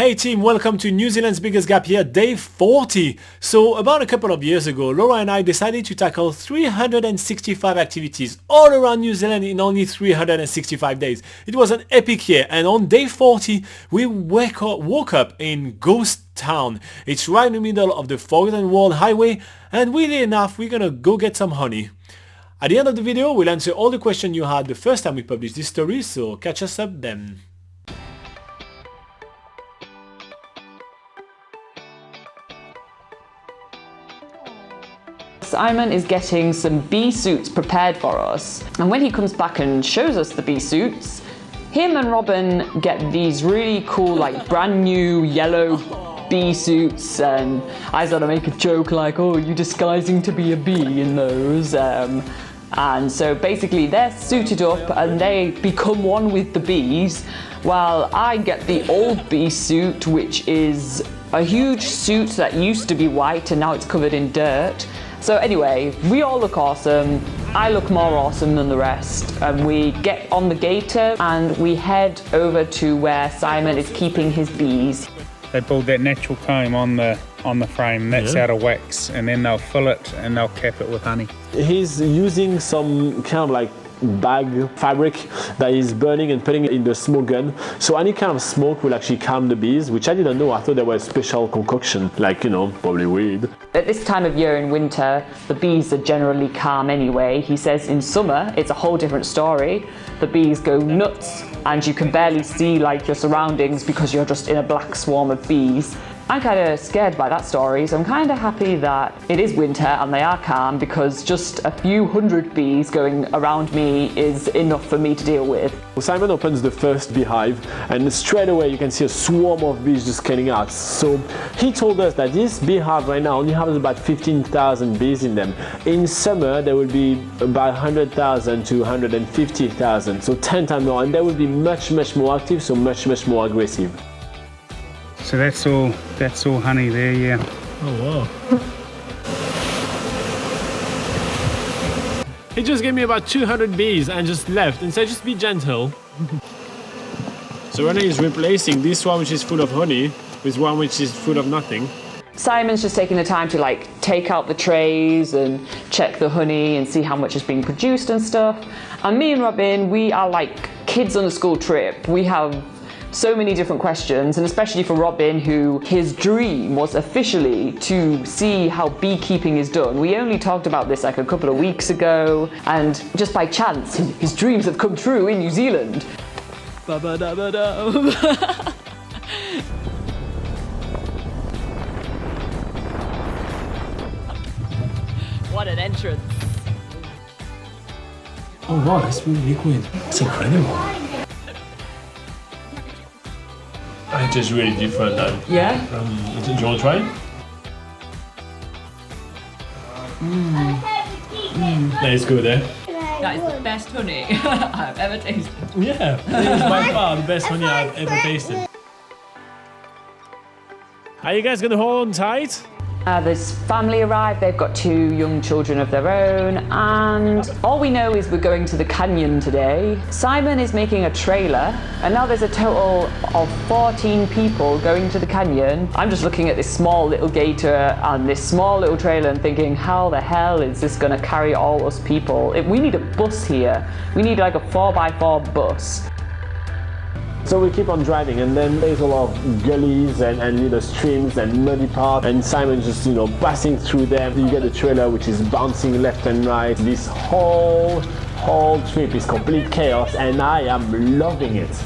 Hey team, welcome to New Zealand's Biggest Gap here, day 40. So about a couple of years ago, Laura and I decided to tackle 365 activities all around New Zealand in only 365 days. It was an epic year, and on day 40, we woke up in Ghost Town. It's right in the middle of the Forgotten World Highway, and weirdly enough, we're gonna go get some honey. At the end of the video, we'll answer all the questions you had the first time we published this story, so catch us up then. Simon is getting some bee suits prepared for us, and when he comes back and shows us the bee suits, him and Robin get these really cool, like brand new yellow bee suits, and I sort of make a joke like, oh, you disguising to be a bee in those, and so basically they're suited up and they become one with the bees, while I get the old bee suit, which is a huge suit that used to be white and now it's covered in dirt. So anyway, we all look awesome. I look more awesome than the rest. And we get on the gator and we head over to where Simon is keeping his bees. They build that natural comb on the frame, and that's out of wax, and then they'll fill it and they'll cap it with honey. He's using some kind of like bag fabric that is burning and putting it in the smoke gun, so any kind of smoke will actually calm the bees, which I didn't know. I thought there was a special concoction, like, you know, probably weed. At this time of year in winter, the bees are generally calm anyway. He says in summer it's a whole different story. The bees go nuts and you can barely see like your surroundings because you're just in a black swarm of bees. I'm kind of scared by that story, so I'm kind of happy that it is winter and they are calm, because just a few hundred bees going around me is enough for me to deal with. Simon opens the first beehive and straight away you can see a swarm of bees just coming out. So he told us that this beehive right now only has about 15,000 bees in them. In summer there will be about 100,000 to 150,000, so 10 times more, and they will be much more active, so much more aggressive. So that's all honey there, yeah. Oh wow. He just gave me about 200 bees and just left and said just be gentle. So Renee is replacing this one which is full of honey with one which is full of nothing. Simon's just taking the time to like take out the trays and check the honey and see how much is being produced and stuff. And me and Robin, we are like kids on a school trip. We have so many different questions, and especially for Robin, who his dream was officially to see how beekeeping is done. We only talked about this like a couple of weeks ago, and just by chance, his dreams have come true in New Zealand. What an entrance. Oh wow, that's really liquid. It's incredible. It's just really different. Yeah? Do you want to try it? That is good, eh? That is the best honey I've ever tasted. Yeah, it is by far the best honey I've ever tasted. Are you guys gonna hold on tight? This family arrived, they've got 2 young children of their own, and all we know is we're going to the canyon today. Simon is making a trailer, and now there's a total of 14 people going to the canyon. I'm just looking at this small little gator and this small little trailer and thinking, how the hell is this gonna carry all us people? We need a bus here. We need like a 4x4 bus. So we keep on driving, and then there's a lot of gullies and little streams and muddy parts, and Simon just, you know, passing through them. You get the trailer which is bouncing left and right. This whole trip is complete chaos, and I am loving it.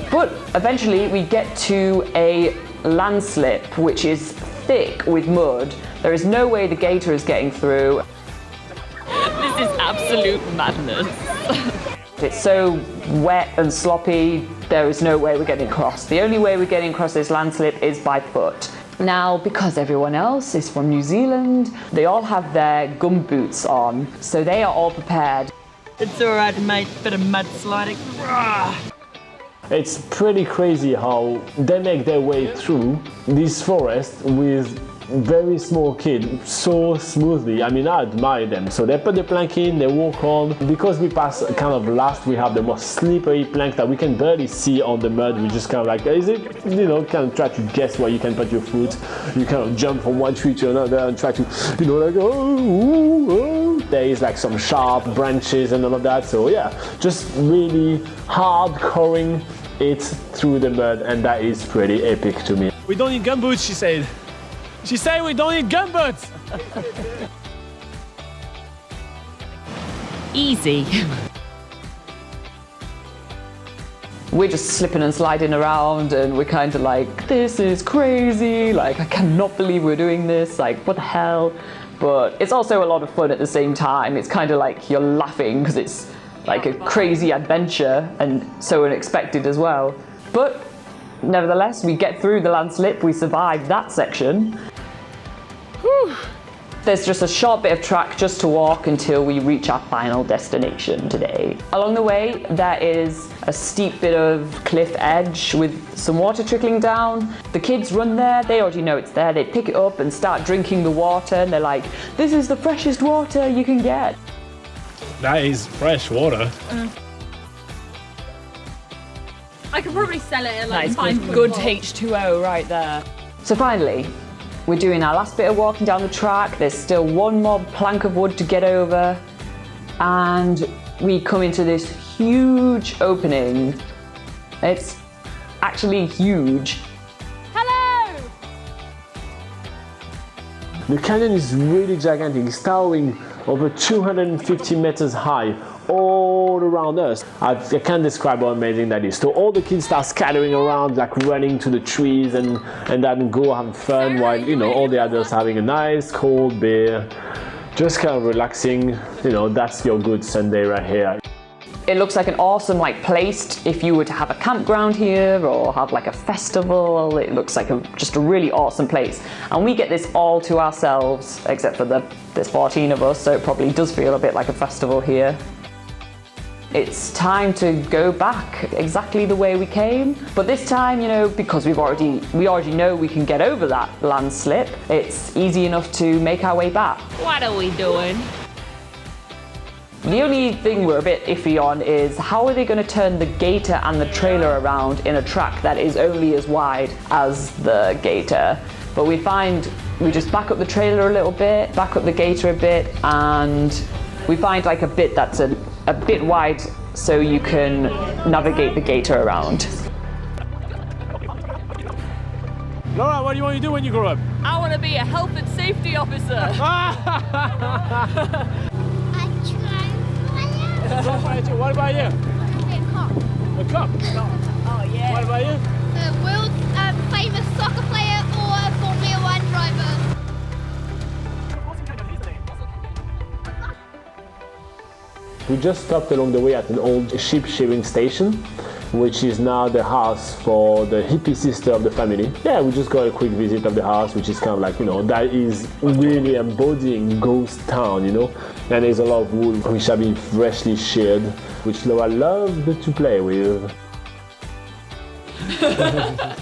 But eventually we get to a landslip which is thick with mud. There is no way the gator is getting through. This is absolute madness. It's so wet and sloppy, there is no way we're getting across. The only way we're getting across this landslip is by foot. Now, because everyone else is from New Zealand, they all have their gum boots on, so they are all prepared. It's alright, mate, bit of mudsliding. It's pretty crazy how they make their way through this forest with very small kid so smoothly. I mean, I admire them. So they put the plank in, they walk on. Because we pass kind of last, we have the most slippery plank that we can barely see on the mud. We just kind of like, is it, you know, kind of try to guess where you can put your foot. You kind of jump from one tree to another and try to, you know, like, oh. There is like some sharp branches and all of that. So yeah, just really hardcoring it through the mud, and that is pretty epic to me. We don't need gumboots, she said. She said we don't need gumboots. Easy. We're just slipping and sliding around and we're kind of like, this is crazy, like I cannot believe we're doing this, like what the hell. But it's also a lot of fun at the same time. It's kind of like you're laughing because it's like a crazy adventure and so unexpected as well. But nevertheless, we get through the landslip, we survive that section. Whew. There's just a short bit of track just to walk until we reach our final destination today. Along the way, there is a steep bit of cliff edge with some water trickling down. The kids run there, they already know it's there. They pick it up and start drinking the water and they're like, this is the freshest water you can get. That is fresh water. I could probably sell it at like Nice, find good H2O right there. So finally, we're doing our last bit of walking down the track. There's still one more plank of wood to get over. And we come into this huge opening. It's actually huge. Hello! The canyon is really gigantic. It's towering over 250 meters high all around us. I can't describe how amazing that is. So all the kids start scattering around, like running to the trees and then go have fun while, you know, all the adults having a nice cold beer, just kind of relaxing. You know, that's your good Sunday right here. It looks like an awesome place if you were to have a campground here or have like a festival. It looks like just a really awesome place. And we get this all to ourselves, except for there's 14 of us, so it probably does feel a bit like a festival here. It's time to go back exactly the way we came. But this time, you know, because we already know we can get over that landslip, it's easy enough to make our way back. What are we doing? The only thing we're a bit iffy on is how are they going to turn the gator and the trailer around in a track that is only as wide as the gator. But we just back up the trailer a little bit, back up the gator a bit, and we find like a bit that's a bit wide so you can navigate the gator around. Laura, what do you want to do when you grow up? I want to be a health and safety officer. What about you? A cop? Oh yeah. What about you? The world's famous soccer player or a Formula 1 driver. We just stopped along the way at an old sheep shearing station, which is now the house for the hippie sister of the family. Yeah, we just got a quick visit of the house, which is kind of like, you know, that is really embodying ghost town, you know. And there's a lot of wool which have been freshly sheared, which Laura loved to play with.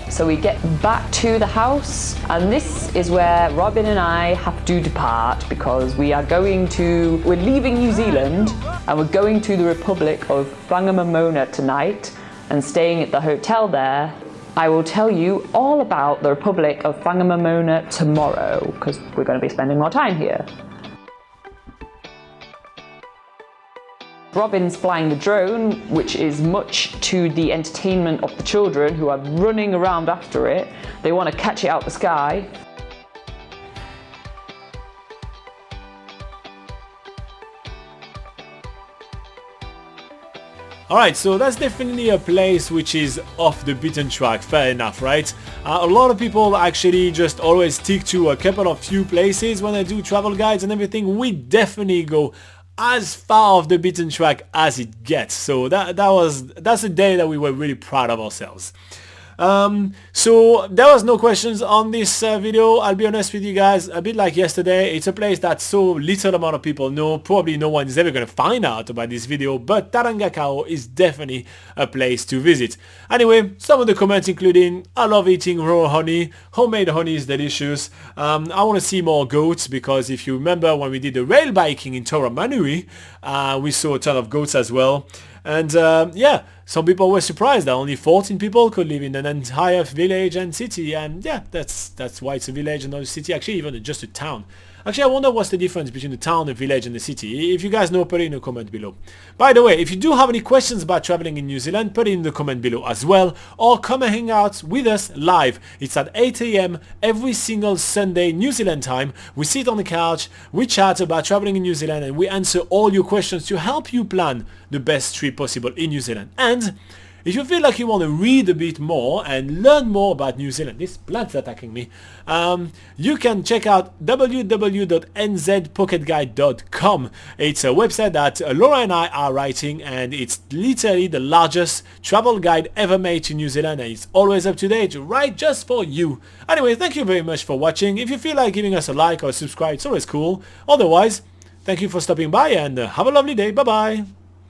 So we get back to the house, and this is where Robin and I have to depart because we're leaving New Zealand and we're going to the Republic of Whangamamona tonight and staying at the hotel there. I will tell you all about the Republic of Whangamamona tomorrow because we're going to be spending more time here. Robin's flying the drone, which is much to the entertainment of the children who are running around after it. They want to catch it out the sky. Alright, so that's definitely a place which is off the beaten track, fair enough, right? A lot of people actually just always stick to a couple of few places when they do travel guides and everything. We definitely go as far off the beaten track as it gets. So that's a day that we were really proud of ourselves. So there was no questions on this video. I'll be honest with you guys, a bit like yesterday, it's a place that so little amount of people know. Probably no one is ever going to find out about this video, but Tarangakao is definitely a place to visit. Anyway, some of the comments including, I love eating raw honey, homemade honey is delicious, I want to see more goats, because if you remember when we did the rail biking in Toramanui, we saw a ton of goats as well. And yeah, some people were surprised that only 14 people could live in an entire village and city, and yeah, that's why it's a village and not a city, actually even just a town. Actually, I wonder what's the difference between the town, the village and the city. If you guys know, put it in the comment below. By the way, if you do have any questions about traveling in New Zealand, put it in the comment below as well, or come and hang out with us live. It's at 8 AM every single Sunday New Zealand time. We sit on the couch, we chat about traveling in New Zealand, and we answer all your questions to help you plan the best trip possible in New Zealand. And if you feel like you want to read a bit more and learn more about New Zealand, this plant's attacking me, you can check out www.nzpocketguide.com. It's a website that Laura and I are writing, and it's literally the largest travel guide ever made to New Zealand, and it's always up to date, right, just for you. Anyway, thank you very much for watching. If you feel like giving us a like or subscribe, it's always cool. Otherwise, thank you for stopping by, and have a lovely day. Bye bye.